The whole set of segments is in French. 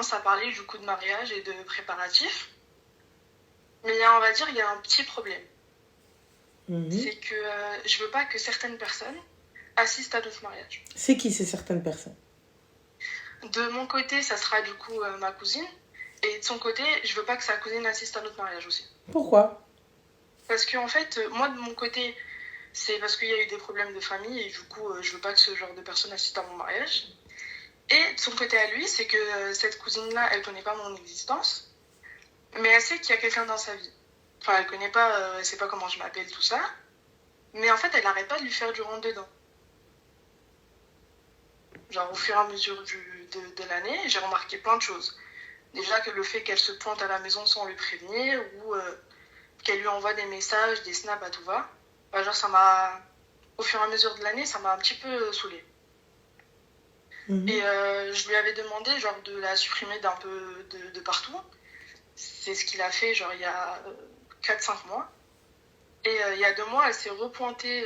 commence à parler du coup de mariage et de préparatifs. Mais on va dire, il y a un petit problème. C'est que je veux pas que certaines personnes assistent à notre mariage. C'est qui ces certaines personnes? De mon côté, ça sera du coup ma cousine. Et de son côté, je veux pas que sa cousine assiste à notre mariage aussi. Pourquoi? Parce qu'en fait, moi de mon côté, c'est parce qu'il y a eu des problèmes de famille et du coup, je veux pas que ce genre de personne assiste à mon mariage. Et de son côté à lui, c'est que cette cousine-là, elle connaît pas mon existence, mais elle sait qu'il y a quelqu'un dans sa vie. Enfin, elle connaît pas, elle sait pas comment je m'appelle, tout ça. Mais en fait, elle arrête pas de lui faire du rentre-dedans. Genre, au fur et à mesure de l'année, j'ai remarqué plein de choses. Déjà que le fait qu'elle se pointe à la maison sans lui prévenir, ou qu'elle lui envoie des messages, des snaps à tout va. Bah, genre, ça m'a... Au fur et à mesure de l'année, ça m'a un petit peu saoulée. Et je lui avais demandé, genre, de la supprimer d'un peu de partout. C'est ce qu'il a fait, genre, il y a 4-5 mois. Et il y a 2 mois, elle s'est repointée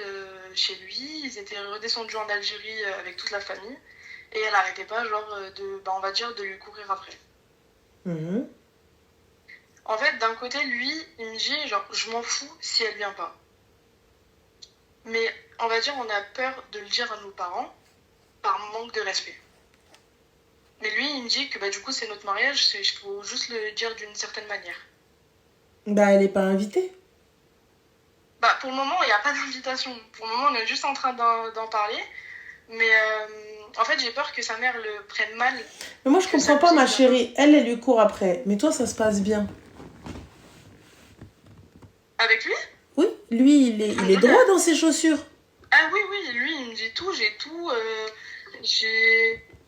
chez lui. Ils étaient redescendus en Algérie avec toute la famille. Et elle n'arrêtait pas, genre, on va dire, de lui courir après. En fait, d'un côté, lui, il me dit, genre, je m'en fous si elle vient pas. Mais, on va dire, on a peur de le dire à nos parents par manque de respect. Mais lui, il me dit que, bah, du coup, c'est notre mariage, il faut juste le dire d'une certaine manière. Bah, elle est pas invitée. Bah, pour le moment, il n'y a pas d'invitation. Pour le moment, on est juste en train d'en parler. Mais, en fait, j'ai peur que sa mère le prenne mal. Mais moi, je comprends pas, ma chérie. Elle lui court après. Mais toi, ça se passe bien. Avec lui? Oui, lui, il est droit dans ses chaussures. Ah oui, lui, il me dit tout, j'ai tout.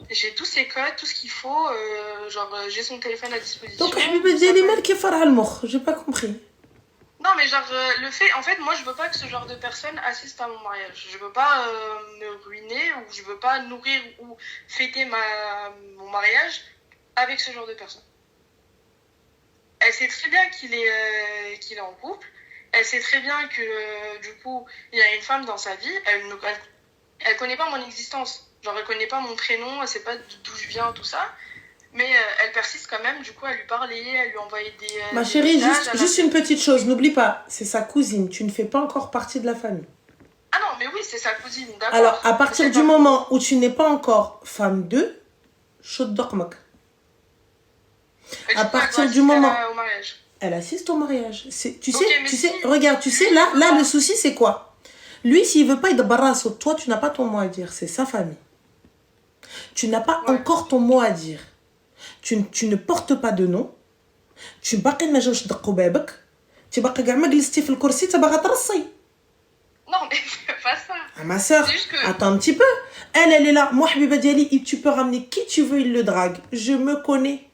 J'ai tous ses codes, tout ce qu'il faut. Genre, j'ai son téléphone à disposition. Donc, j'ai pas compris. Non, mais genre, le fait... En fait, moi, je veux pas que ce genre de personne assiste à mon mariage. Je veux pas me ruiner ou je veux pas nourrir ou fêter mon mariage avec ce genre de personne. Elle sait très bien qu'il est en couple. Elle sait très bien que, du coup, il y a une femme dans sa vie. Elle connaît pas mon existence. Genre, elle connaît pas mon prénom, elle sait pas d'où je viens, tout ça. Mais elle persiste quand même, du coup, à lui parler, à lui envoyer des... Ma chérie, juste une petite chose, n'oublie pas, c'est sa cousine, tu ne fais pas encore partie de la famille. Ah non, mais oui, c'est sa cousine, d'accord. Alors, à partir du moment où tu n'es pas encore femme d'eux, chaud d'ormak. À partir du moment... Au mariage. Elle assiste au mariage. Tu sais, regarde, tu sais, là, le souci, c'est quoi? Lui, s'il veut pas être barrasse, toi, tu n'as pas ton mot à dire, c'est sa famille. Tu n'as pas encore ton mot à dire. Tu ne portes pas de nom. Tu باقي ما جاوش دقوا بابك. Tu باقي كاع ما جلستي في الكرسي تبغى ترصي. Non mais c'est pas ça. Ah, ma sœur, attends un petit peu. Elle est là. Moi حبيبه ديالي, tu peux ramener qui tu veux, il le drague. Je me connais.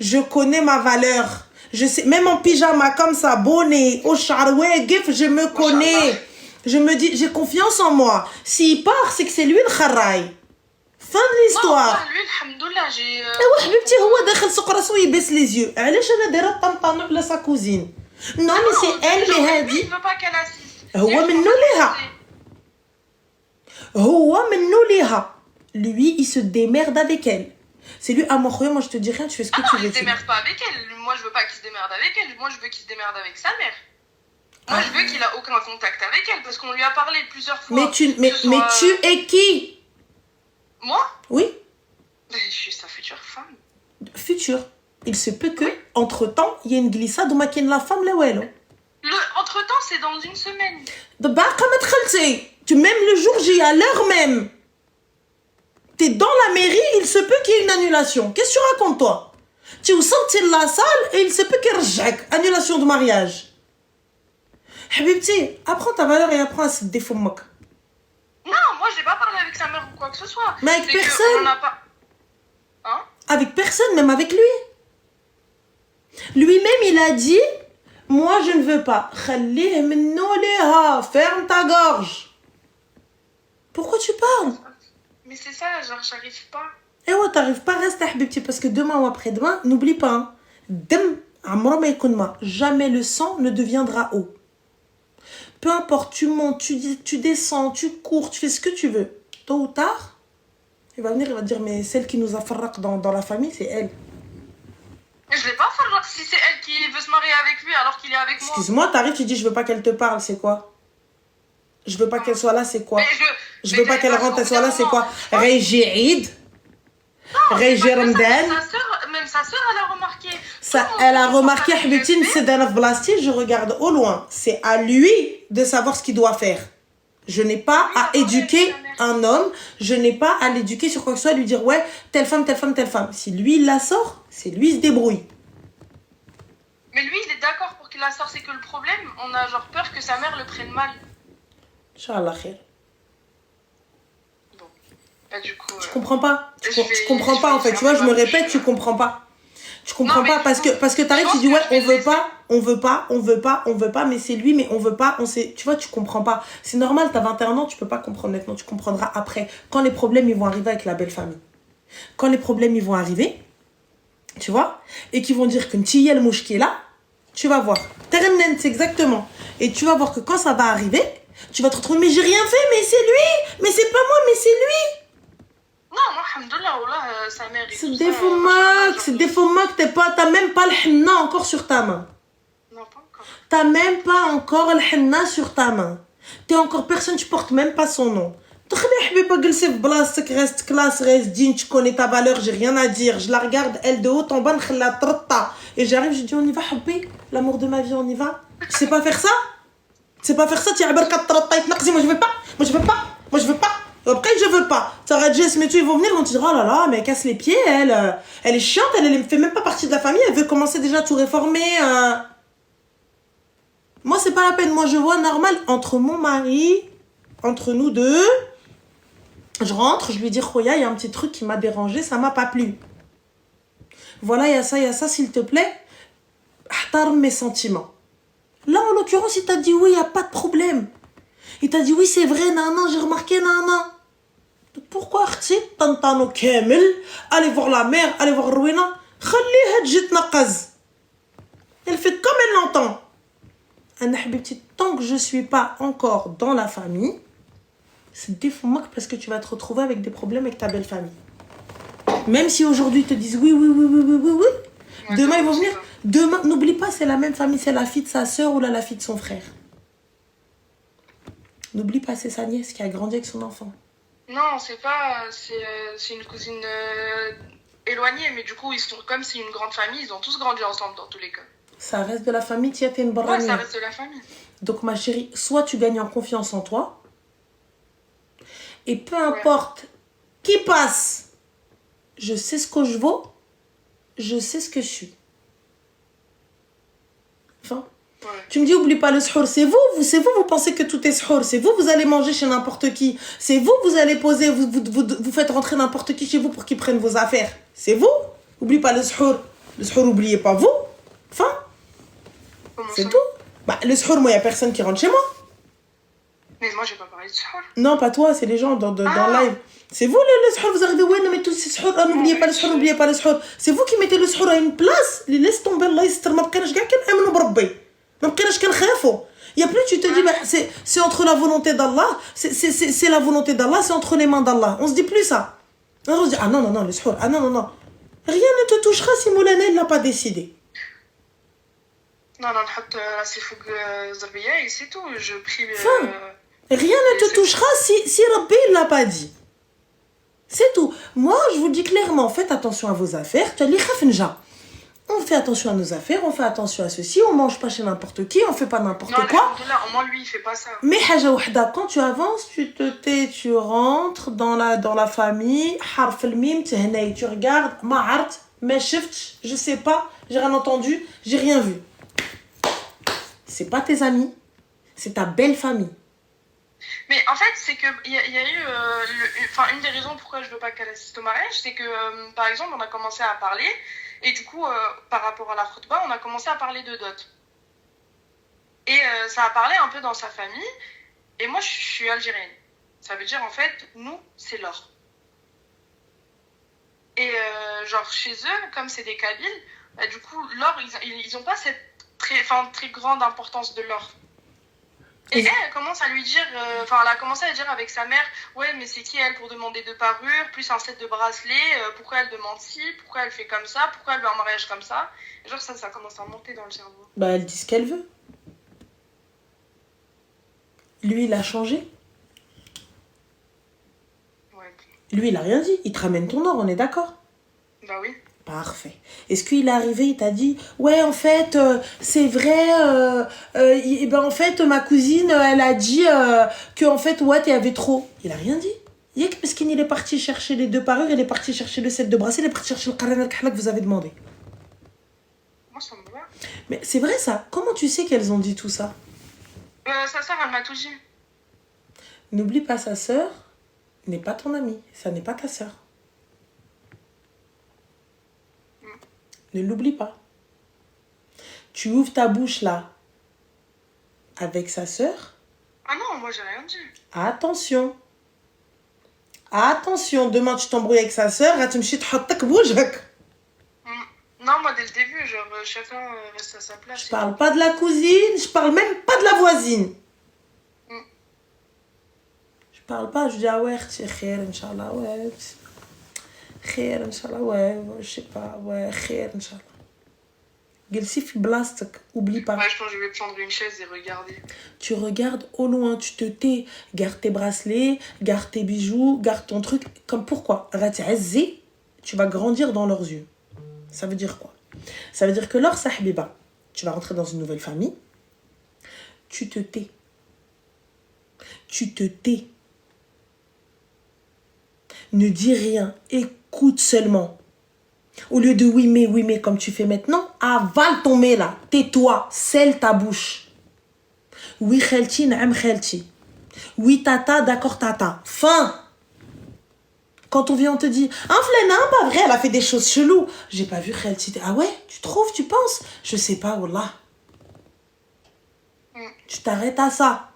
Je connais ma valeur. Je sais, même en pyjama comme ça, bonnet, au charoué, gif, je me connais. Je me dis, j'ai confiance en moi. S'il part, c'est que c'est lui le kharaï. Fin de l'histoire. Non, lui, alhamdoulilah, j'ai... ايوا حبيبتي هو داخل سوق راسو يبس les yeux. علاش انا دايره طنطانو على sa cousine. Non mais c'est elle mais هادي. Il veut pas qu'elle assiste. هو منو ليها. Lui, il se démerde avec elle. C'est lui, à moi je te dis rien, tu fais ce que tu veux. Il se démerde pas avec elle. Moi, je veux pas qu'il se démerde avec elle. Moi, je veux qu'il se démerde avec sa mère. Moi, je veux qu'il a aucun contact avec elle parce qu'on lui a parlé plusieurs fois. Mais tu es qui? Moi? Oui. Je suis sa future femme. Future. Il se peut que, entre-temps, il y ait une glissade où maquine la femme, là où elle. Entre-temps, c'est dans une semaine. Même le jour J, à l'heure même. T'es dans la mairie, il se peut qu'il y ait une annulation. Qu'est-ce que tu racontes, toi? Tu es sorti de la salle et il se peut qu'il y ait une annulation de mariage. Habibti, apprends ta valeur et apprends à se défoumer. Non, moi, j'ai pas parlé avec sa mère ou quoi que ce soit. Mais avec personne. Hein? Avec personne, même avec lui. Lui-même, il a dit, moi, je ne veux pas. Ferme ta gorge. Pourquoi tu parles? Mais c'est ça, genre, j'arrive pas. Eh ouais, t'arrives pas, reste à Habibti, parce que demain ou après-demain, n'oublie pas, jamais le sang ne deviendra eau. Peu importe, tu montes, tu descends, tu cours, tu fais ce que tu veux. Tôt ou tard, Il va venir, il va dire, mais celle qui nous a farraq dans la famille, c'est elle. Mais je l'ai pas farraq si c'est elle qui veut se marier avec lui alors qu'il est avec moi. Excuse-moi, t'arrives, tu dis, je veux pas qu'elle te parle, c'est quoi? Je veux pas qu'elle soit là, c'est quoi? Je veux pas qu'elle rentre, elle soit là, c'est quoi? Régie Eid. Régie Ramadan. Même sa sœur, elle a remarqué. Ça, elle a remarqué, Habibtine, c'est dans Blasti, je regarde au loin. C'est à lui de savoir ce qu'il doit faire. Je n'ai pas à éduquer un homme, je n'ai pas à l'éduquer sur quoi que ce soit, lui dire ouais, telle femme, telle femme, telle femme. Si lui, il la sort, c'est lui, il se débrouille. Mais lui, il est d'accord pour qu'il la sorte, c'est que le problème, on a genre peur que sa mère le prenne mal. Inch'Allah khair. Bon, bah du coup... Tu comprends pas, tu comprends pas en fait, tu vois, je me répète, tu comprends pas. Tu comprends pas parce que t'arrives, tu dis ouais, on veut pas, mais c'est lui, mais on veut pas, on sait, tu vois, tu comprends pas. C'est normal, t'as 21 ans, tu peux pas comprendre maintenant, tu comprendras après. Quand les problèmes, ils vont arriver avec la belle famille. Quand les problèmes, ils vont arriver, tu vois, et qu'ils vont dire que Ntiya le mouche qui est là, tu vas voir. Ternen, c'est exactement. Et tu vas voir que quand ça va arriver, tu vas te retrouver, mais j'ai rien fait, mais c'est lui, mais c'est pas moi, mais c'est lui. Non, moi, alhamdoulilah, sa mère... C'est des faux mocs, t'as même pas le henna encore sur ta main. Non, pas encore. T'as même pas encore le henna sur ta main. T'es encore personne, tu portes même pas son nom. Reste classe, reste digne, tu connais ta valeur, j'ai rien à dire. Je la regarde, elle de haut en bas, et j'arrive, je dis on y va, Habbi, l'amour de ma vie, on y va. Tu sais pas faire ça? Tu sais pas faire ça, tu moi je veux pas, moi je veux pas, moi je veux pas. Après, je veux pas. Ça va Jess, mais ils vont venir, ils vont te dire, oh là là, mais elle casse les pieds, elle est chiante, elle fait même pas partie de la famille, elle veut commencer déjà à tout réformer. Moi, c'est pas la peine. Moi, je vois normal, entre mon mari, entre nous deux, je rentre, je lui dis, Khoya, il y a un petit truc qui m'a dérangé, ça m'a pas plu. Voilà, il y a ça, s'il te plaît. Ahtarm mes sentiments. Là, en l'occurrence, il t'a dit oui, il n'y a pas de problème. Il t'a dit oui, c'est vrai, non, j'ai remarqué, non. Pourquoi Tantano Kamel, allez voir la mère, allez voir Rowena, elle fait comme elle l'entend. Tant que je ne suis pas encore dans la famille, c'est défends-moi parce que tu vas te retrouver avec des problèmes avec ta belle famille. Même si aujourd'hui ils te disent oui. Ouais, demain ils vont venir. Demain, n'oublie pas, c'est la même famille, c'est la fille de sa sœur ou la fille de son frère. N'oublie pas, c'est sa nièce qui a grandi avec son enfant. Non, c'est pas... C'est une cousine éloignée, mais du coup, ils sont comme c'est une grande famille, ils ont tous grandi ensemble dans tous les cas. Ça reste de la famille, tu as une bonne ouais, ça reste de la famille. Donc, ma chérie, soit tu gagnes en confiance en toi, et peu importe qui passe, je sais ce que je vaux, je sais ce que je suis. Enfin... Ouais. Tu me dis, oublie pas le suhour, c'est vous pensez que tout est suhour, c'est vous allez manger chez n'importe qui, c'est vous allez poser, vous faites rentrer n'importe qui chez vous pour qu'ils prennent vos affaires, c'est vous, oublie pas le suhour, oubliez pas vous, enfin, c'est tout. Bah, le suhour, moi, il n'y a personne qui rentre chez moi. Mais moi, j'ai pas parlé de suhour. Non, pas toi, c'est les gens dans live. C'est vous le suhour, vous arrivez, ouais, non, mais tout c'est suhour, n'oubliez pas le suhour, c'est vous qui mettez le suhour à une place, les laisse tomber, Allah yastar, ma bqinash kاع كنامنوا بربي. Il n'y a plus, tu te dis, bah, c'est entre la volonté d'Allah, c'est la volonté d'Allah, c'est entre les mains d'Allah. On se dit plus ça. On se dit, ah non, le suhour, ah non. Rien ne te touchera si Moulana ne l'a pas décidé. Non, c'est fou que c'est tout, je prie... Rien ne te touchera si Rabbi ne l'a pas dit. C'est tout. Moi, je vous dis clairement, faites attention à vos affaires. Tu as dit, on fait attention à nos affaires, on fait attention à ceci, on mange pas chez n'importe qui, on fait pas n'importe quoi. Non, au moins lui, il fait pas ça. Mais quand tu avances, tu te tais, tu rentres dans la famille, harf al-mim, tu regardes, ma'art, mais shift, je sais pas, j'ai rien entendu, j'ai rien vu. C'est pas tes amis, c'est ta belle famille. Mais en fait, c'est que il y a eu une des raisons pourquoi je veux pas qu'elle assiste au mariage, c'est que par exemple, on a commencé à parler. Et du coup, par rapport à la khutba, on a commencé à parler de dot. Et ça a parlé un peu dans sa famille. Et moi, je suis algérienne. Ça veut dire, en fait, nous, c'est l'or. Et genre, chez eux, comme c'est des Kabyles, bah, du coup, l'or, ils n'ont pas cette très grande importance de l'or. Et elle commence à lui dire, elle a commencé à dire avec sa mère, ouais, mais c'est qui elle pour demander 2 parures, plus un set de bracelets, pourquoi elle demande ci, pourquoi elle fait comme ça, pourquoi elle veut un mariage comme ça. Et genre, ça commence à monter dans le cerveau. Bah, elle dit ce qu'elle veut. Lui, il a changé. Ouais. Lui, il a rien dit. Il te ramène ton or, on est d'accord? Bah oui. Parfait. Est-ce qu'il est arrivé, il t'a dit, ouais, en fait, c'est vrai, en fait, ma cousine, elle a dit que, en fait, ouais, il y avait trop. Il a rien dit. Yek, parce qu'il est parti chercher les 2 parures, il est parti chercher le set de bracelets, il est parti chercher le qaran al-kahla que vous avez demandé. Moi, ça me va. Mais c'est vrai ça. Comment tu sais qu'elles ont dit tout ça? Sa sœur, elle m'a tout dit. N'oublie pas, sa sœur n'est pas ton amie. Ça n'est pas ta sœur. Ne l'oublie pas. Tu ouvres ta bouche là avec sa sœur. Ah non, moi j'ai rien dit. Attention. Attention, demain tu t'embrouilles avec sa sœur, tu me chites bougeak. Non, moi dès le début, genre chacun reste à sa place. Je parle pas de la cousine, je parle même pas de la voisine. Je parle pas, je dis ah ouais, khair, Inch'Allah, ouais. Khair, Inch'Allah, ouais, je sais pas, ouais, khair, Inch'Allah. Gelsi fi blastek, oublie pas. Ouais, je pense que je vais prendre une chaise et regarder. Tu regardes au loin, tu te tais, garde tes bracelets, garde tes bijoux, garde ton truc. Comme pourquoi? Tu vas grandir dans leurs yeux. Ça veut dire quoi? Ça veut dire que lors sahbiba, tu vas rentrer dans une nouvelle famille, tu te tais. Tu te tais. Ne dis rien, écoute seulement. Au lieu de oui mais comme tu fais maintenant, avale ton mais là, tais-toi, scelle ta bouche. Oui khelti, naam khelti. Oui tata, d'accord tata. Fin. Quand on vient, on te dit, un flénin, pas vrai, elle a fait des choses cheloues. J'ai pas vu khelti. Ah ouais, tu trouves, tu penses? Je sais pas, wallah. Tu t'arrêtes à ça.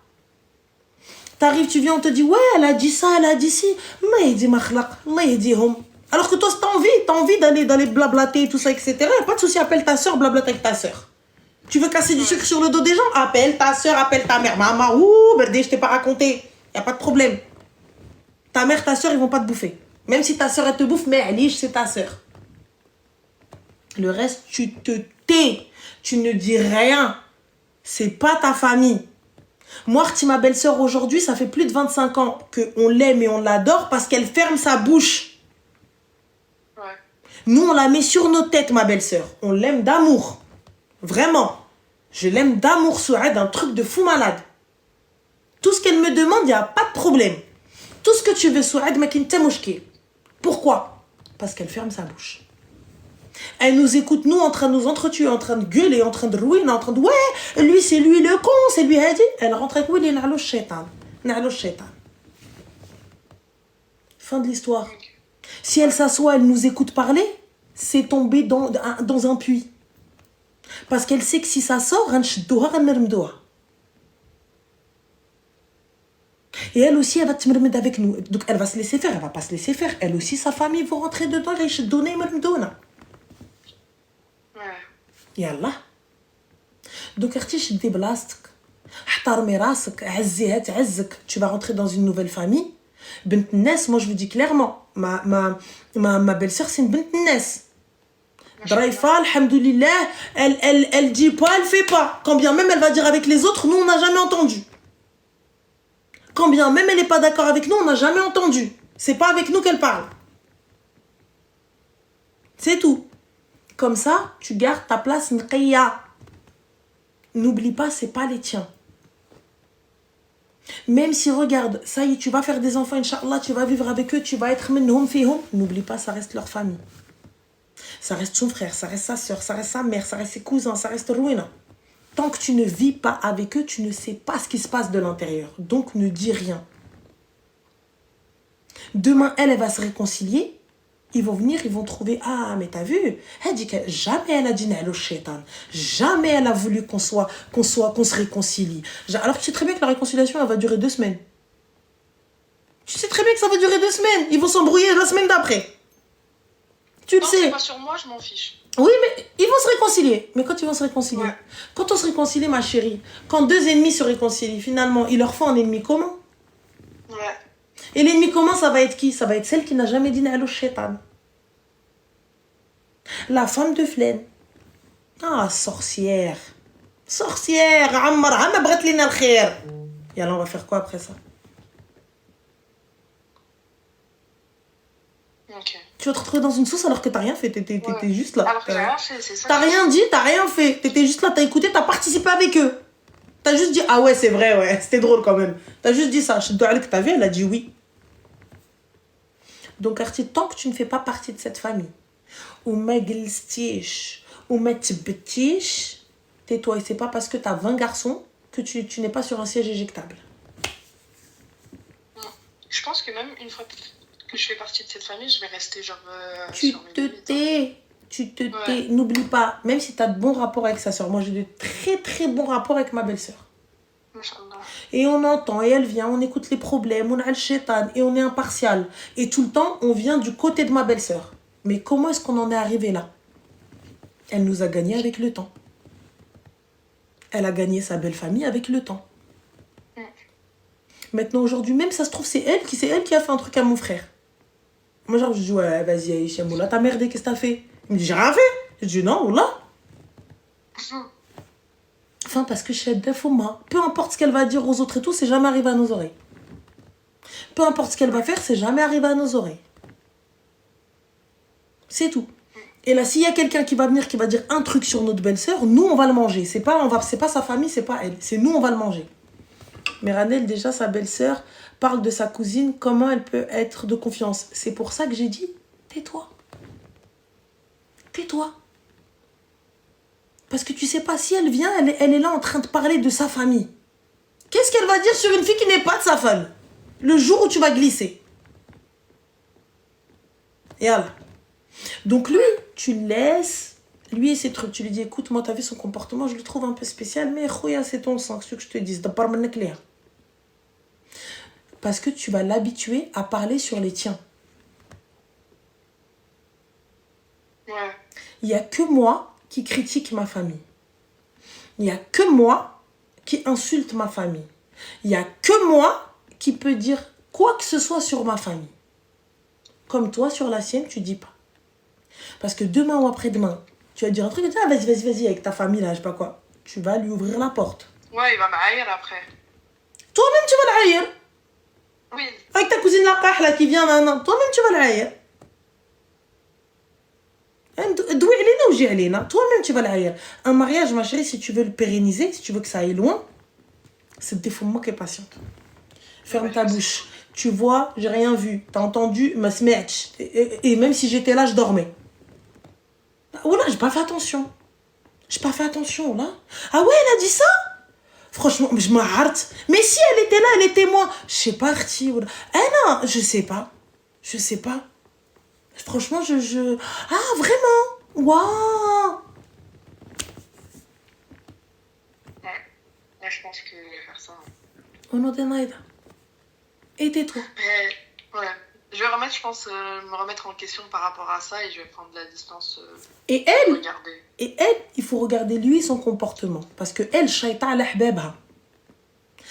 T'arrives, tu viens, on te dit, ouais, elle a dit ça, elle a dit ci. Ma yedi makhlaq, ma yedi hum. Alors que toi, t'as envie d'aller blablater, tout ça, etc. Y'a pas de souci, appelle ta soeur, blablate avec ta soeur. Tu veux casser du sucre sur le dos des gens? Appelle ta soeur, appelle ta mère. Maman, berdé, je t'ai pas raconté. Y'a pas de problème. Ta mère, ta soeur, ils vont pas te bouffer. Même si ta soeur, elle te bouffe, mais Alice, c'est ta soeur. Le reste, tu te tais. Tu ne dis rien. C'est pas ta famille. Moi, ma belle-sœur, aujourd'hui, ça fait plus de 25 ans qu'on l'aime et on l'adore parce qu'elle ferme sa bouche. Ouais. Nous, on la met sur nos têtes, ma belle-sœur. On l'aime d'amour. Vraiment. Je l'aime d'amour, Souad, un truc de fou malade. Tout ce qu'elle me demande, il n'y a pas de problème. Tout ce que tu veux, Souad, mais qui ne Pourquoi? Parce qu'elle ferme sa bouche. Elle nous écoute, nous, en train de nous entretuer, en train de gueuler, en train de ruiner, en train de... Ouais, lui, c'est lui le con, c'est lui Hadi. Elle rentre avec Willy, na'lo shaitan. Fin de l'histoire. Si elle s'assoit, elle nous écoute parler, c'est tomber dans un puits. Parce qu'elle sait que si ça sort, et elle aussi, elle va te mermed avec nous. Donc, elle va se laisser faire, elle va pas se laisser faire. Elle aussi, sa famille vont rentrer dedans, et se donner mermdouna. يلا دوك اختي شدي بلاصتك احترمي راسك عزيها تعزك. Tu vas rentrer dans une nouvelle famille. بنت الناس, moi je vous dis clairement, ma belle-sœur c'est une بنت الناس. Draifa, alhamdoulilah, elle dit pas, elle fait pas. Quand bien même elle va dire avec les autres, nous on n'a jamais entendu. Quand bien même elle n'est pas d'accord avec nous, on n'a jamais entendu. C'est pas avec nous qu'elle parle. C'est tout. Comme ça, tu gardes ta place nqiya. N'oublie pas, c'est pas les tiens. Même si, regarde, ça y est, tu vas faire des enfants, Inch'Allah, tu vas vivre avec eux, tu vas être minhum fihum. N'oublie pas, ça reste leur famille. Ça reste son frère, ça reste sa soeur, ça reste sa mère, ça reste ses cousins, ça reste Rouina. Tant que tu ne vis pas avec eux, tu ne sais pas ce qui se passe de l'intérieur. Donc, ne dis rien. Demain, elle va se réconcilier. Ils vont venir, ils vont trouver, ah, mais t'as vu, elle dit que jamais elle a dit le shaitan. Jamais elle a voulu qu'on se réconcilie. Alors que tu sais très bien que la réconciliation, elle va durer 2 semaines. Tu sais très bien que ça va durer 2 semaines. Ils vont s'embrouiller la semaine d'après. Tu le sais. C'est pas sur moi, je m'en fiche. Oui, mais ils vont se réconcilier. Mais quand ils vont se réconcilier, quand on se réconcilie, ma chérie, quand deux ennemis se réconcilient, finalement, ils leur font un ennemi commun. Ouais. Et l'ennemi commun, ça va être qui? Ça va être celle qui n'a jamais dit Na'alou Shaitan. La femme de Flaine. Ah, sorcière. Sorcière. Ammar, Amma brat lina al-khair. Et alors, on va faire quoi après ça? Ok. Tu vas te retrouver dans une sauce alors que t'as rien fait. T'étais juste là. Alors que j'ai rien fait, c'est ça. T'as rien dit, t'as rien fait. T'étais juste là, t'as écouté, t'as participé avec eux. T'as juste dit, ah ouais, c'est vrai, ouais, c'était drôle quand même. T'as juste dit ça. Je dois aller que t'as vu, elle a dit oui. Donc, Artie, tant que tu ne fais pas partie de cette famille, ou ma glstiche, ou ma tibetiche, tais-toi. Et c'est pas parce que t'as 20 garçons que tu n'es pas sur un siège éjectable. Je pense que même une fois que je fais partie de cette famille, je vais rester genre. Tu te tais. Tu te tais. N'oublie pas, même si tu as de bons rapports avec sa soeur, moi j'ai de très très bons rapports avec ma belle-soeur. Et on entend, et elle vient, on écoute les problèmes, on a le shaitan, et on est impartial. Et tout le temps, on vient du côté de ma belle-soeur. Mais comment est-ce qu'on en est arrivé là? Elle nous a gagné avec le temps. Elle a gagné sa belle famille avec le temps. Maintenant, aujourd'hui, même ça se trouve, c'est elle qui a fait un truc à mon frère. Moi, genre, je dis, ouais, vas-y, Aïcha, Moula, t'as merdé, qu'est-ce que t'as fait? Il me dit, j'ai rien fait. Je dis, non, Moula. Enfin, parce que chez Defouma, peu importe ce qu'elle va dire aux autres et tout, c'est jamais arrivé à nos oreilles. Peu importe ce qu'elle va faire, c'est jamais arrivé à nos oreilles. C'est tout. Et là, s'il y a quelqu'un qui va venir, qui va dire un truc sur notre belle-sœur, nous, on va le manger. C'est pas sa famille, c'est pas elle. C'est nous, on va le manger. Mais Ranel, déjà, sa belle-sœur parle de sa cousine, comment elle peut être de confiance. C'est pour ça que j'ai dit, tais-toi. Tais-toi. Parce que tu sais pas, si elle vient, elle est là en train de parler de sa famille. Qu'est-ce qu'elle va dire sur une fille qui n'est pas de sa famille? Le jour où tu vas glisser. Et alors. Donc lui, tu laisses, lui et ses trucs, tu lui dis, écoute, moi, t'as vu son comportement, je le trouve un peu spécial, mais khoya, c'est ton sang, ce que je te dis, parce que tu vas l'habituer à parler sur les tiens. Ouais. Il n'y a que moi qui critique ma famille. Il n'y a que moi qui insulte ma famille. Il n'y a que moi qui peut dire quoi que ce soit sur ma famille. Comme toi, sur la sienne, tu dis pas. Parce que demain ou après-demain, tu vas dire un truc, tu vas dire, ah, vas-y, avec ta famille, là, je sais pas quoi. Tu vas lui ouvrir la porte. Ouais, il va m'haïr après. Toi-même, tu vas l'haïr. Oui. Avec ta cousine la là qui vient maintenant, toi-même, tu vas l'haïr. Toi-même, tu vas l'haïr. Un mariage, ma chérie, si tu veux le pérenniser, si tu veux que ça aille loin, c'est le défoulement qui est patiente. Ferme ta bouche. Tu vois, j'ai rien vu. T'as entendu, ma smatch. Et même si j'étais là, je dormais. Oh là, j'ai pas fait attention. Là. Ah ouais, elle a dit ça? Franchement, je m'arrête. Mais si elle était là, elle était moi. Je sais pas, Arti. Ah non, je sais pas. Franchement, Ah, vraiment? Waouh! Ouais. Là, je pense que je vais faire ça. Oh non, Denaïda. Et tais-toi. Ouais. Je vais remettre, je pense, me remettre en question par rapport à ça et je vais prendre de la distance. Et elle, regarder. Il faut regarder lui son comportement. Parce que elle, shaita ala hbabha.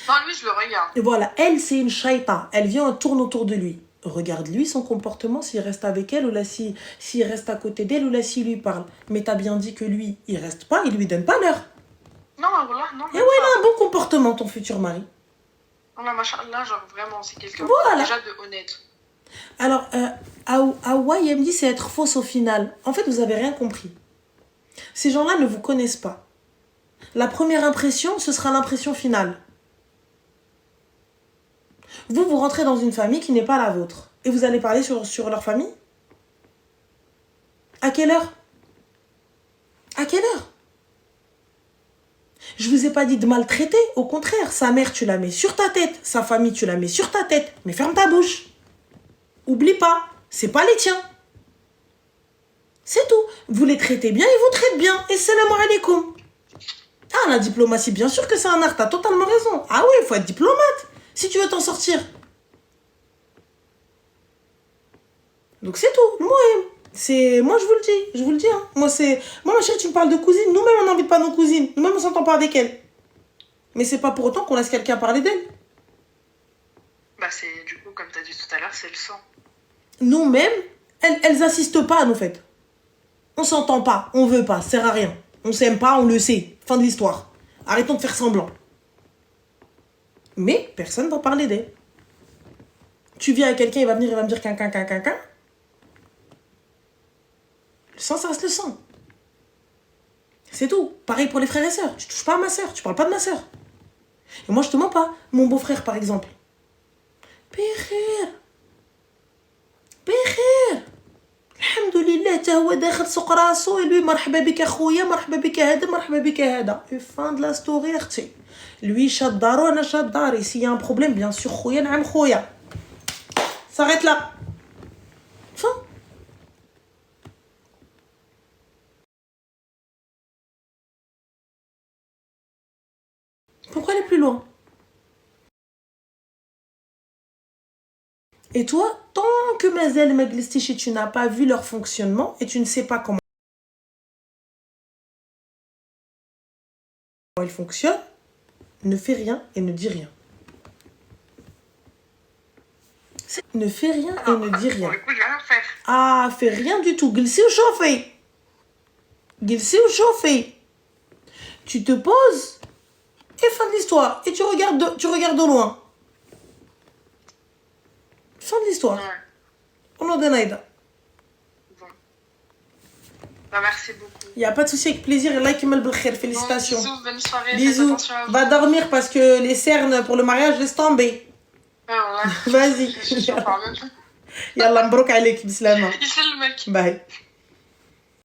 Non, lui, je le regarde. Et voilà, elle, c'est une shaita. Elle vient, elle tourne autour de lui. Regarde lui son comportement, s'il reste avec elle ou là, s'il reste à côté d'elle ou là, s'il lui parle. Mais t'as bien dit que lui, il reste pas, il lui donne pas l'heure. Non, voilà, non. Et ouais, il a un bon comportement, ton futur mari. Voilà, machallah, genre vraiment, c'est quelqu'un déjà de honnête. Alors, Awa, il me dit c'est être fausse au final. En fait, vous avez rien compris. Ces gens-là ne vous connaissent pas. La première impression, ce sera l'impression finale. Vous rentrez dans une famille qui n'est pas la vôtre. Et vous allez parler sur leur famille? À quelle heure? Je vous ai pas dit de maltraiter. Au contraire, sa mère, tu la mets sur ta tête. Sa famille, tu la mets sur ta tête. Mais ferme ta bouche. Oublie pas, c'est pas les tiens. C'est tout. Vous les traitez bien, ils vous traitent bien. Et salam alaikum. Ah, la diplomatie, bien sûr que c'est un art. T'as totalement raison. Ah oui, il faut être diplomate si tu veux t'en sortir. Donc c'est tout. Moi, Moi, je vous le dis. Hein. Moi, ma chérie, tu me parles de cousine. Nous-mêmes, on n'invite pas nos cousines. Nous-mêmes, on s'entend pas avec elles. Mais c'est pas pour autant qu'on laisse quelqu'un parler d'elle. Bah, c'est du coup, comme tu as dit tout à l'heure, c'est le sang. Nous-mêmes, elles assistent pas à nos fêtes. On s'entend pas, on veut pas, ça sert à rien. On s'aime pas, on le sait. Fin de l'histoire. Arrêtons de faire semblant. Mais personne va parler d'elle. Tu viens à quelqu'un, il va venir, il va me dire quinquin. Le sang, ça reste le sang. C'est tout. Pareil pour les frères et sœurs. Tu touches pas à ma sœur, tu parles pas de ma sœur. Et moi, je te mens pas. Mon beau-frère, par exemple. بخير الحمد لله تا هو داخل سوق راسو lui مرحبا بك اخويا مرحبا بك هذا مرحبا بك هذا fin de la story اختي lui شاد دارو انا شاد داري s'il y a un problème bien sûr خويا نعم خويا s'arrête là fin. Pourquoi aller plus loin? Et toi, tant que Mazel Maglistichi, tu n'as pas vu leur fonctionnement et tu ne sais pas comment ils fonctionnent, ne fais rien et ne dis rien. Ne fais rien et ne dis rien. Ah, fais rien du tout. Glissez ou chauffez. Glissez ou chauffez. Tu te poses et fin de l'histoire. Et tu regardes au loin. Fin de l'histoire. Ouais. On en donne Aïda. Bon. Bah, merci beaucoup. Il n'y a pas de souci, avec plaisir. Like Mal Belkhair, félicitations. Bon, bisous, bonne soirée. Bisous. Va dormir parce que les cernes pour le mariage, laisse tomber. Ah, ouais. Vas-y. Je parle même plus. Yallah, mbrok عليك بسلامة. يسلمك. Bye.